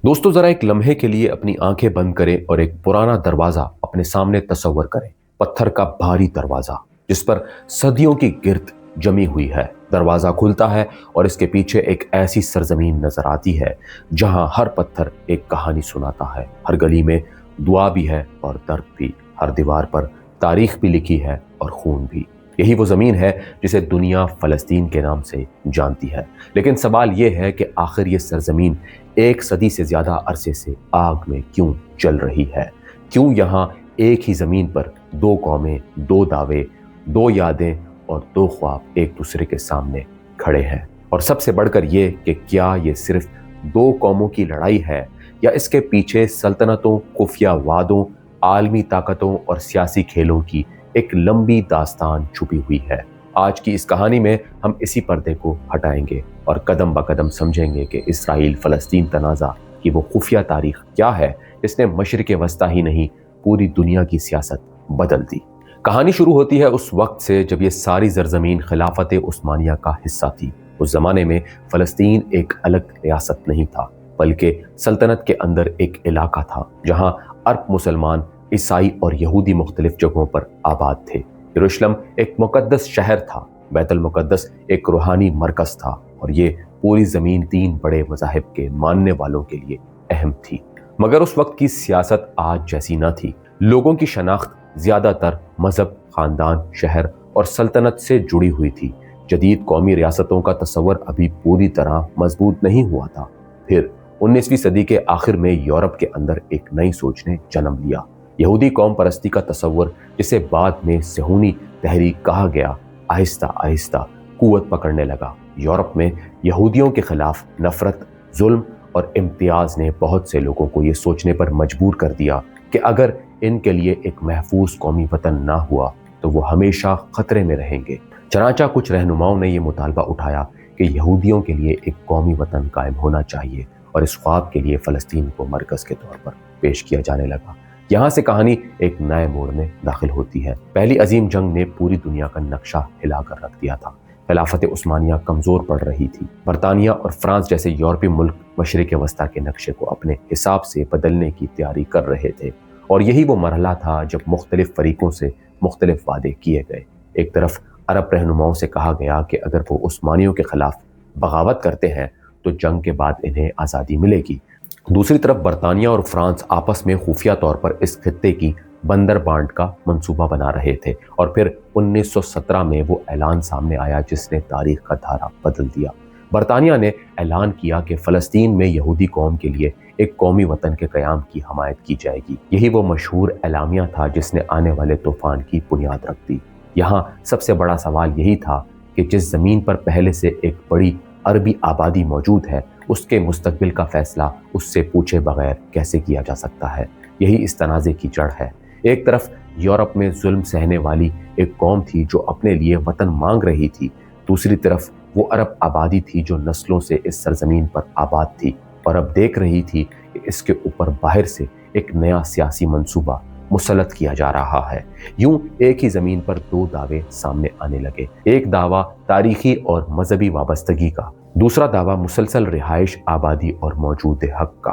दोस्तों जरा एक लम्हे के लिए अपनी आंखें बंद करें और एक पुराना दरवाजा अपने सामने तस्वर करें। पत्थर का भारी दरवाजा जिस पर सदियों की गिरद जमी हुई है। दरवाजा खुलता है और इसके पीछे एक ऐसी सरजमीन नजर आती है जहां हर पत्थर एक कहानी सुनाता है। हर गली में दुआ भी है और दर्द भी। हर दीवार पर तारीख भी लिखी है और खून भी। यही वो जमीन है जिसे दुनिया फलस्तीन के नाम से जानती है। लेकिन सवाल यह है कि आखिर ये सरजमीन एक सदी से ज्यादा अरसे से आग में क्यों जल रही है? क्यों यहाँ एक ही जमीन पर दो कौमें, दो दावे, दो यादें और दो ख्वाब एक दूसरे के सामने खड़े हैं? और सबसे बढ़कर ये कि क्या ये सिर्फ दो कौमों की लड़ाई है या इसके पीछे सल्तनतों, खुफिया वादों, आलमी ताकतों और सियासी खेलों की एक लंबी दास्तान छुपी हुई है? आज की इस कहानी में हम इसी पर्दे को हटाएंगे और कदम ब कदम समझेंगे कि इसराइल फलस्तीन तनाज़ा की वो खुफिया तारीख क्या है जिसने मशरिक़ वस्ता ही नहीं पूरी दुनिया की सियासत बदल दी। कहानी शुरू होती है उस वक्त से जब ये सारी सरजमीन खिलाफत उस्मानिया का हिस्सा थी। उस जमाने में फलस्तीन एक अलग रियासत नहीं था बल्कि सल्तनत के अंदर एक इलाका था जहां अरब मुसलमान, ईसाई और यहूदी मुख्तलिफ जगहों पर आबाद थे। यरूशलेम एक मुकद्दस शहर था, बैतुल मुकद्दस एक रूहानी मरकज था और ये पूरी जमीन तीन बड़े मज़ाहिब के मानने वालों के लिए अहम थी। मगर उस वक्त की सियासत आज जैसी न थी। लोगों की शनाख्त ज्यादातर मजहब, खानदान, शहर और सल्तनत से जुड़ी हुई थी। जदीद कौमी रियासतों का तस्वर अभी पूरी तरह मजबूत नहीं हुआ था। फिर 19वीं सदी के आखिर में यूरोप के अंदर एक नई सोच ने जन्म लिया। यहूदी कौम परस्ती का तस्वर, जिसे बाद में सेहूनी तहरीक कहा गया, आहिस्ता आहिस्ता कुव्वत पकड़ने लगा। यूरोप में यहूदियों के खिलाफ नफरत, जुल्म और इम्तियाज ने बहुत से लोगों को ये सोचने पर मजबूर कर दिया कि अगर इनके लिए एक महफूज कौमी वतन ना हुआ तो वो हमेशा खतरे में रहेंगे। चनाचा कुछ रहनुमाओं ने यह मुतालबा उठाया कि यहूदियों के लिए एक कौमी वतन कायम होना चाहिए और इस ख्वाब के लिए फ़लस्तीन को मरकज़ के तौर पर पेश किया जाने लगा। यहाँ से कहानी एक नए मोड़ में दाखिल होती है। पहली अजीम जंग ने पूरी दुनिया का नक्शा हिलाकर रख दिया था। खिलाफत उस्मानिया कमज़ोर पड़ रही थी। बरतानिया और फ्रांस जैसे यूरोपीय मुल्क मशरिक़ वस्ता के नक्शे को अपने हिसाब से बदलने की तैयारी कर रहे थे और यही वो मरहला था जब मुख्तलिफ फरीकों से मुख्तलिफ वादे किए गए। एक तरफ अरब रहनुमाओं से कहा गया कि अगर वो उस्मानियों के खिलाफ बगावत करते हैं तो जंग के बाद इन्हें आज़ादी मिलेगी। दूसरी तरफ बरतानिया और फ्रांस आपस में खुफिया तौर पर इस खित्ते की बंदर बांट का मंसूबा बना रहे थे और फिर 1917 में वो ऐलान सामने आया जिसने तारीख का धारा बदल दिया। बरतानिया ने ऐलान किया कि फ़लस्तीन में यहूदी कौम के लिए एक कौमी वतन के क़याम की हमायत की जाएगी। यही वो मशहूर एलामिया था जिसने आने वाले तूफान की बुनियाद रख दी। यहाँ सबसे बड़ा सवाल यही था कि जिस ज़मीन पर पहले से एक बड़ी अरबी आबादी मौजूद है उसके मुस्तकबिल का फैसला उससे पूछे बगैर कैसे किया जा सकता है। यही इस तनाज़े की जड़ है। एक तरफ यूरोप में जुल्म सहने वाली एक कौम थी जो अपने लिए वतन मांग रही थी, दूसरी तरफ वो अरब आबादी थी जो नस्लों से इस सरजमीन पर आबाद थी और अब देख रही थी कि इसके ऊपर बाहर से एक नया सियासी मंसूबा मुसलत किया जा रहा है। यूं एक ही जमीन पर दो दावे सामने आने लगे। एक दावा तारीखी और मजहबी वाबस्तगी का, दूसरा दावा मुसलसल रिहाइश, आबादी और मौजूद हक का।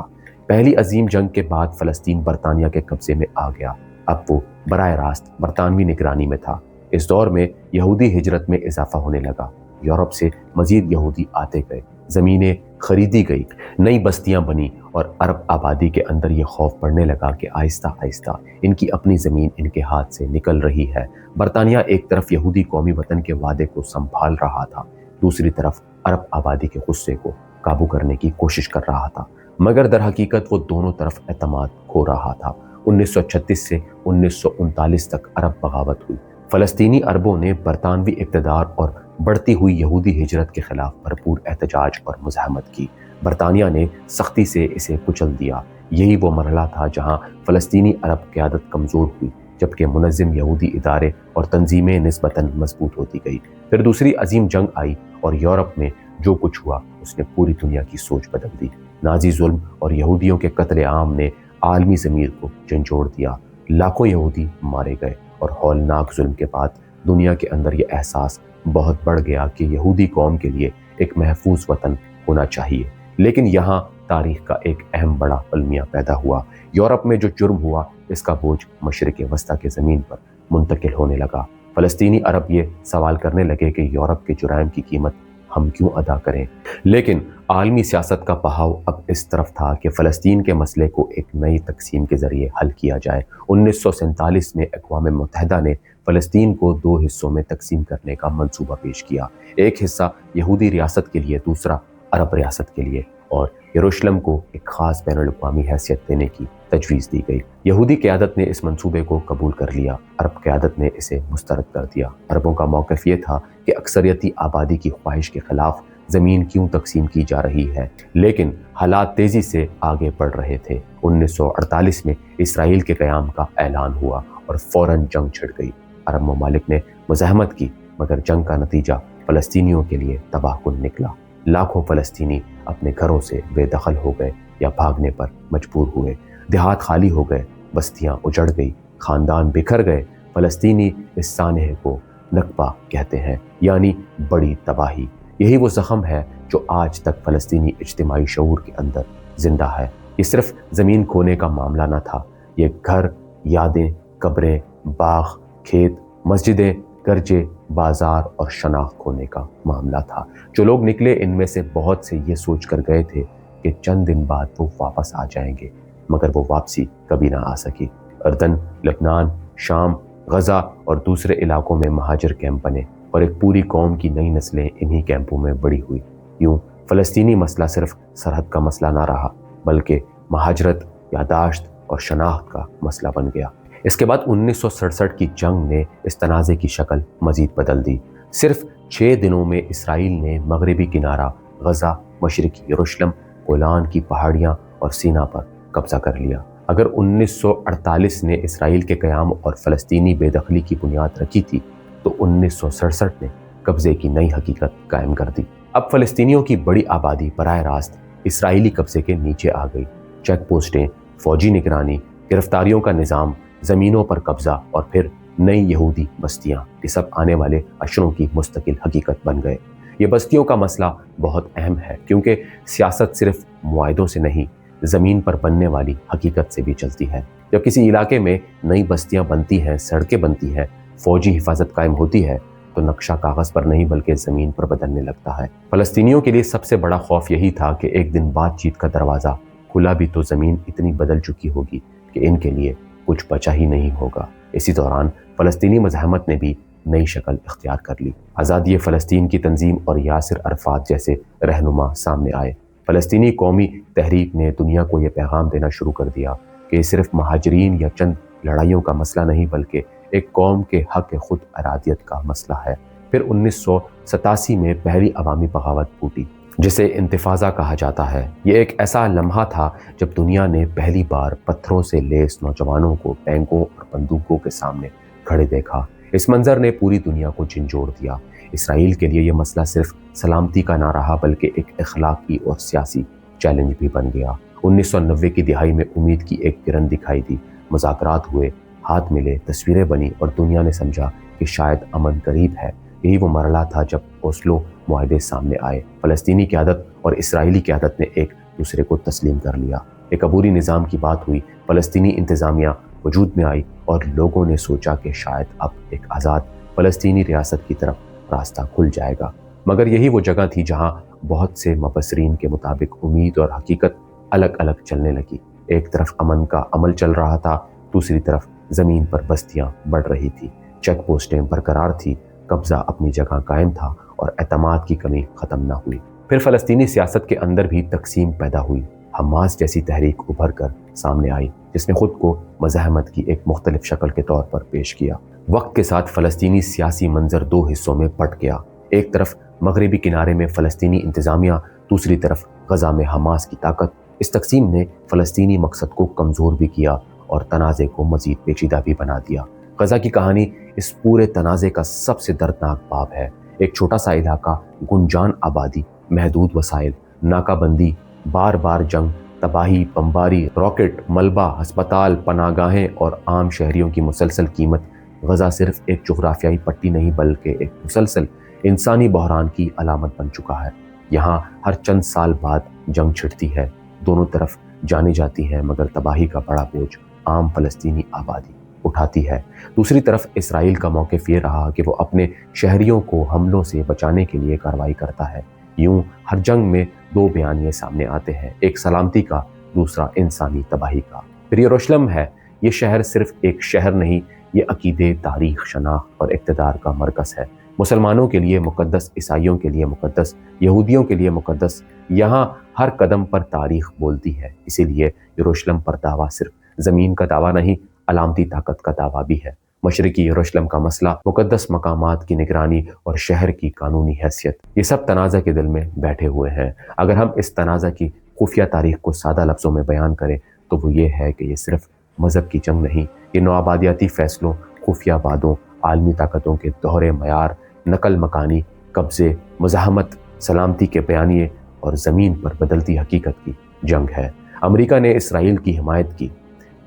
पहली अजीम जंग के बाद फ़लस्तीन बरतानिया के कब्जे में आ गया। अब वो बराह रास्त बरतानवी निगरानी में था। इस दौर में यहूदी हिजरत में इजाफा होने लगा। यूरोप से मजीद यहूदी आते गए, ज़मीनें खरीदी गई, नई बस्तियां बनी और अरब आबादी के अंदर ये खौफ पड़ने लगा कि आहिस्ता आहिस्ता इनकी अपनी ज़मीन इनके हाथ से निकल रही है। बरतानिया एक तरफ यहूदी कौमी वतन के वादे को संभाल रहा था, दूसरी तरफ अरब आबादी के गुस्से को काबू करने की कोशिश कर रहा था, मगर दर हकीकत वो दोनों तरफ एतमाद खो रहा था। 1936 से 1939 तक अरब बगावत हुई। फ़लस्तीनी अरबों ने बरतानवी इक़्तिदार और बढ़ती हुई यहूदी हिजरत के खिलाफ भरपूर एहतजाज और मुज़ाहमत की। बरतानिया ने सख्ती से इसे कुचल दिया। यही वो मरहला था जहां फ़लस्तीनी अरब क़यादत कमज़ोर हुई जबकि मुनज़्ज़म यहूदी इदारे और तंजीमें निस्बतन मजबूत होती गई। फिर दूसरी अजीम जंग आई और यूरोप में जो कुछ हुआ उसने पूरी दुनिया की सोच बदल दी। नाजी जुल्म और यहूदियों के कत्ल आम ने आलमी ज़मीर को झंझोड़ दिया। लाखों यहूदी मारे गए और हौलनाक जुल्म के बाद दुनिया के अंदर यह एहसास बहुत बढ़ गया कि यहूदी कौम के लिए एक महफूज वतन होना चाहिए। लेकिन यहाँ تاریخ کا ایک اہم بڑا المیہ پیدا ہوا۔ یورپ میں جو جرم ہوا اس کا بوجھ مشرق وسطیٰ کے زمین پر منتقل ہونے لگا۔ فلسطینی عرب یہ سوال کرنے لگے کہ یورپ کے جرائم کی قیمت ہم کیوں ادا کریں؟ لیکن عالمی سیاست کا بہاؤ اب اس طرف تھا کہ فلسطین کے مسئلے کو ایک نئی تقسیم کے ذریعے حل کیا جائے۔ 1947 میں اقوام متحدہ نے فلسطین کو 2 حصوں میں تقسیم کرنے کا منصوبہ پیش کیا، ایک حصہ یہودی ریاست کے لیے، دوسرا عرب ریاست کے لیے، اور یروشلم کو ایک خاص بین الاقوامی حیثیت دینے کی تجویز دی گئی۔ یہودی قیادت نے اس منصوبے کو قبول کر لیا، عرب قیادت نے اسے مسترد کر دیا۔ عربوں کا موقف یہ تھا کہ اکثریتی آبادی کی خواہش کے خلاف زمین کیوں تقسیم کی جا رہی ہے، لیکن حالات تیزی سے آگے بڑھ رہے تھے۔ 1948 میں اسرائیل کے قیام کا اعلان ہوا اور فوراً جنگ چھڑ گئی۔ عرب ممالک نے مزاحمت کی، مگر جنگ کا نتیجہ فلسطینیوں کے لیے تباہ کن نکلا۔ لاکھوں فلسطینی اپنے گھروں سے بے دخل ہو گئے یا بھاگنے پر مجبور ہوئے، دیہات خالی ہو گئے، بستیاں اجڑ گئی، خاندان بکھر گئے۔ فلسطینی اس سانحے کو نکبہ کہتے ہیں، یعنی بڑی تباہی۔ یہی وہ زخم ہے جو آج تک فلسطینی اجتماعی شعور کے اندر زندہ ہے۔ یہ صرف زمین کھونے کا معاملہ نہ تھا، یہ گھر، یادیں، قبریں، باغ، کھیت، مسجدیں، گرجے، بازار اور شناخت کھونے کا معاملہ تھا۔ جو لوگ نکلے ان میں سے بہت سے یہ سوچ کر گئے تھے کہ چند دن بعد وہ واپس آ جائیں گے، مگر وہ واپسی کبھی نہ آ سکی۔ اردن، لبنان، شام، غزہ اور دوسرے علاقوں میں مہاجر کیمپ بنے اور ایک پوری قوم کی نئی نسلیں انہی کیمپوں میں بڑی ہوئی۔ یوں فلسطینی مسئلہ صرف سرحد کا مسئلہ نہ رہا، بلکہ مہاجرت، یاداشت اور شناخت کا مسئلہ بن گیا۔ اس کے بعد 1967 کی جنگ نے اس تنازع کی شکل مزید بدل دی۔ صرف 6 دنوں میں اسرائیل نے مغربی کنارہ، غزہ، مشرقی یروشلم، گولان کی پہاڑیاں اور سینا پر قبضہ کر لیا۔ اگر 1948 نے اسرائیل کے قیام اور فلسطینی بے دخلی کی بنیاد رکھی تھی، تو 1967 نے قبضے کی نئی حقیقت قائم کر دی۔ اب فلسطینیوں کی بڑی آبادی براہ راست اسرائیلی قبضے کے نیچے آ گئی۔ چیک پوسٹیں، فوجی نگرانی، گرفتاریوں کا نظام، زمینوں پر قبضہ اور پھر نئی یہودی بستیاں، یہ سب آنے والے اشروں کی مستقل حقیقت بن گئے۔ یہ بستیوں کا مسئلہ بہت اہم ہے، کیونکہ سیاست صرف معاہدوں سے نہیں، زمین پر بننے والی حقیقت سے بھی چلتی ہے۔ جب کسی علاقے میں نئی بستیاں بنتی ہیں، سڑکیں بنتی ہیں، فوجی حفاظت قائم ہوتی ہے، تو نقشہ کاغذ پر نہیں بلکہ زمین پر بدلنے لگتا ہے۔ فلسطینیوں کے لیے سب سے بڑا خوف یہی تھا کہ ایک دن بات چیت کا دروازہ کھلا بھی تو زمین اتنی بدل چکی ہوگی کہ ان کے لیے کچھ بچا ہی نہیں ہوگا۔ اسی دوران فلسطینی مزاحمت نے بھی نئی شکل اختیار کر لی۔ آزادی فلسطین کی تنظیم اور یاسر عرفات جیسے رہنما سامنے آئے۔ فلسطینی قومی تحریک نے دنیا کو یہ پیغام دینا شروع کر دیا کہ یہ صرف مہاجرین یا چند لڑائیوں کا مسئلہ نہیں، بلکہ ایک قوم کے حق خود ارادیت کا مسئلہ ہے۔ پھر 1987 میں پہلی عوامی بغاوت پھوٹی، جسے انتفاضہ کہا جاتا ہے۔ یہ ایک ایسا لمحہ تھا جب دنیا نے پہلی بار پتھروں سے لیس نوجوانوں کو ٹینکوں اور بندوقوں کے سامنے کھڑے دیکھا۔ اس منظر نے پوری دنیا کو جھنجھوڑ دیا۔ اسرائیل کے لیے یہ مسئلہ صرف سلامتی کا نہ رہا، بلکہ ایک اخلاقی اور سیاسی چیلنج بھی بن گیا۔ 1990 کی دہائی میں امید کی ایک کرن دکھائی دی، مذاکرات ہوئے، ہاتھ ملے، تصویریں بنی اور دنیا نے سمجھا کہ شاید امن قریب ہے۔ یہی وہ مرحلہ تھا جب اوسلو معاہدے سامنے آئے۔ فلسطینی قیادت اور اسرائیلی قیادت نے ایک دوسرے کو تسلیم کر لیا۔ ایک عبوری نظام کی بات ہوئی، فلسطینی انتظامیہ وجود میں آئی اور لوگوں نے سوچا کہ شاید اب ایک آزاد فلسطینی ریاست کی طرف راستہ کھل جائے گا۔ مگر یہی وہ جگہ تھی جہاں بہت سے مبصرین کے مطابق امید اور حقیقت الگ الگ چلنے لگی۔ ایک طرف امن کا عمل چل رہا تھا، دوسری طرف زمین پر بستیاں بڑھ رہی تھی، چیک پوسٹیں برقرار تھی، قبضہ اپنی جگہ قائم تھا اور اعتماد کی کمی ختم نہ ہوئی۔ پھر فلسطینی سیاست کے اندر بھی تقسیم پیدا ہوئی۔ حماس جیسی تحریک ابھر کر سامنے آئی، جس نے خود کو مزاحمت کی ایک مختلف شکل کے طور پر پیش کیا۔ وقت کے ساتھ فلسطینی سیاسی منظر 2 حصوں میں بٹ گیا۔ ایک طرف مغربی کنارے میں فلسطینی انتظامیہ، دوسری طرف غزہ میں حماس کی طاقت۔ اس تقسیم نے فلسطینی مقصد کو کمزور بھی کیا اور تنازع کو مزید پیچیدہ بھی بنا دیا۔ غزہ کی کہانی اس پورے تنازع کا سب سے دردناک باب ہے۔ ایک چھوٹا سا علاقہ، گنجان آبادی، محدود وسائل، ناکہ بندی، بار بار جنگ، تباہی، بمباری، راکٹ، ملبہ، ہسپتال، پناہ گاہیں اور عام شہریوں کی مسلسل قیمت۔ غزہ صرف ایک جغرافیائی پٹی نہیں بلکہ ایک مسلسل انسانی بحران کی علامت بن چکا ہے۔ یہاں ہر چند سال بعد جنگ چھڑتی ہے، दोनों तरफ जानी जाती हैं, मगर तबाही का बड़ा बोझ आम फलस्तीनी आबादी उठाती है। दूसरी तरफ इसराइल का मौक़िफ़ ये रहा कि वो अपने शहरियों को हमलों से बचाने के लिए कार्रवाई करता है। यूं हर जंग में दो बयानिए सामने आते हैं, एक सलामती का, दूसरा इंसानी तबाही का। फिर यरूशलेम है, ये शहर सिर्फ एक शहर नहीं, ये अकीदे, तारीख, शनाख्त और इक़्तिदार का मरकज़ है। मुसलमानों के लिए मुक़द्दस, ईसाइयों के लिए मुक़द्दस, यहूदियों के लिए मुक़द्दस। यहाँ हर कदम पर तारीख बोलती है। इसीलिए यरूशलेम पर दावा सिर्फ ज़मीन का दावा नहीं, अलामती ताकत का दावा भी है। मशरिकी यरूशलेम का मसला, मुक़द्दस मकामात की निगरानी और शहर की कानूनी हैसियत, ये सब तनाज़ा के दिल में बैठे हुए हैं। अगर हम इस तनाज़ा की खुफिया तारीख को सादा लफ्ज़ों में बयान करें तो वो ये है कि ये सिर्फ मज़हब की जंग नहीं, ये नौआबादियाती फ़ैसलों, खुफिया वादों, आलमी ताकतों के दोहरे मयार, नकल मकानी, कब्ज़े, मुज़ाहमत, सलामती के बयानिए और ज़मीन पर बदलती हकीकत की जंग है। अमेरिका ने इसराइल की हिमायत की,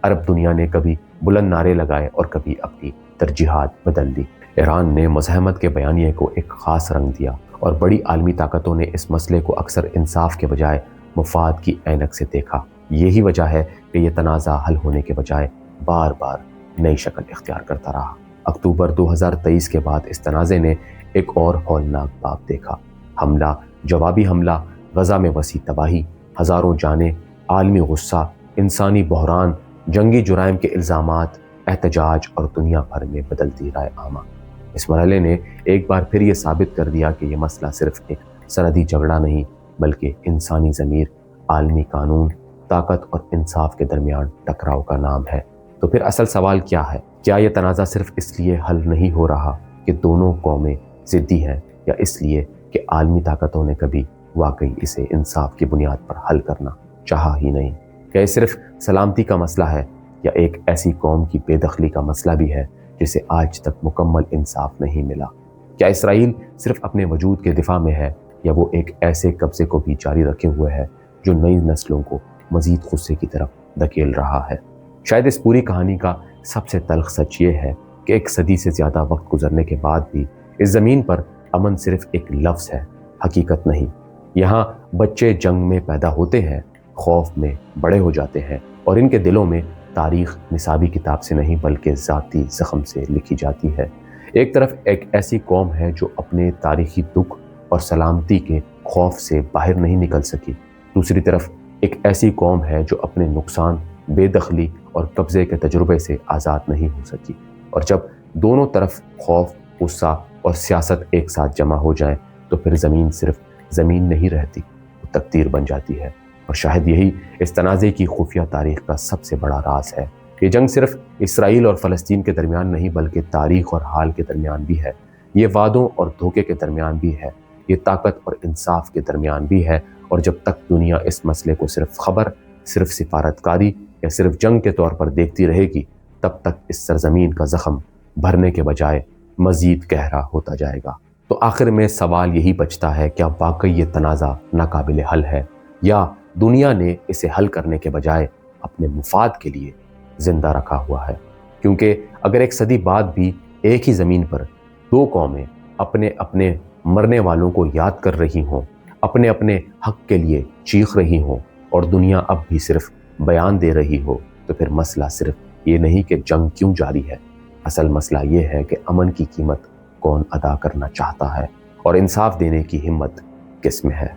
अरब दुनिया ने कभी बुलंद नारे लगाए और कभी अपनी तरजीहात बदल दी। ईरान ने मुज़ाहमत के बयानिए को एक ख़ास रंग दिया और बड़ी आलमी ताकतों ने इस मसले को अक्सर इंसाफ के बजाय मुफाद की ऐनक से देखा। यही वजह है कि यह तनाज़ा हल होने के बजाय बार बार नई शक्ल इख्तियार करता रहा। अक्टूबर 2023 के बाद इस तनाज़े ने एक और हौलनाक बाब देखा। हमला, जवाबी हमला, गज़ा में वसी तबाही, हज़ारों जानें, आलमी गुस्सा, इंसानी बहरान, जंगी जुराइम के इल्ज़ामात, एहतजाज और दुनिया भर में बदलती राय आमा। इस मरहले ने एक बार फिर ये साबित कर दिया कि यह मसला सिर्फ एक सरहदी झगड़ा नहीं, बल्कि इंसानी ज़मीर, आलमी कानून, ताकत और इंसाफ के दरमियान टकराव का नाम है। तो फिर असल सवाल क्या है? क्या यह तनाज़ा सिर्फ इसलिए हल नहीं हो रहा कि दोनों कौमें ज़िद्दी हैं, या इसलिए कि आलमी ताकतों ने कभी वाकई इसे इंसाफ की बुनियाद पर हल करना चाहा ही नहीं? क्या ये सिर्फ सलामती का मसला है, या एक ऐसी कौम की बेदखली का मसला भी है जिसे आज तक मुकम्मल इंसाफ नहीं मिला? क्या इसराइल सिर्फ अपने वजूद के दिफा में है, या वो एक ऐसे कब्ज़े को भी जारी रखे हुए है जो नई नस्लों को मज़ीद गुस्से की तरफ धकेल रहा है? शायद इस पूरी कहानी का सबसे तल्ख सच ये है कि एक सदी से ज़्यादा वक्त गुजरने के बाद भी इस ज़मीन पर अमन सिर्फ एक लफ्ज़ है, हकीकत नहीं। यहाँ बच्चे जंग में पैदा होते हैं, खौफ में बड़े हो जाते हैं, और इनके दिलों में तारीख़ निसाबी किताब से नहीं बल्कि ज़ाती ज़ख्म से लिखी जाती है। एक तरफ एक ऐसी कौम है जो अपने तारीख़ी दुख और सलामती के खौफ से बाहर नहीं निकल सकी, दूसरी तरफ एक ऐसी कौम है जो अपने नुकसान, बेदखली और कब्ज़े के तजुर्बे से आज़ाद नहीं हो सकी। और जब दोनों तरफ खौफ, गुस्सा और सियासत एक साथ जमा हो जाएं, तो फिर ज़मीन सिर्फ ज़मीन नहीं रहती, वो तकदीर बन जाती है। और शायद यही इस तनाज़े की खुफिया तारीख़ का सबसे बड़ा राज है। ये जंग सिर्फ इसराइल और फ़लस्तीन के दरमियान नहीं, बल्कि तारीख़ और हाल के दरमियान भी है। ये वादों और धोखे के दरमियान भी है, ये ताकत और इंसाफ के दरमियान भी है। और जब तक दुनिया इस मसले को सिर्फ खबर, सिर्फ सिफारतकारी या सिर्फ जंग के तौर पर देखती रहेगी, तब तक इस सरजमीन का ज़ख्म भरने के बजाय मज़ीद गहरा होता जाएगा। तो आखिर में सवाल यही बचता है, क्या वाकई ये तनाज़ा नाकाबिल हल है, या दुनिया ने इसे हल करने के बजाय अपने मुफाद के लिए ज़िंदा रखा हुआ है? क्योंकि अगर एक सदी बाद भी एक ही ज़मीन पर दो कौमें अपने अपने मरने वालों को याद कर रही हों, अपने अपने हक के लिए चीख रही हों, और दुनिया अब भी सिर्फ बयान दे रही हो, तो फिर मसला सिर्फ ये नहीं कि जंग क्यों जारी है, असल मसला ये है कि अमन की कीमत कौन अदा करना चाहता है और इंसाफ देने की हिम्मत किस में है।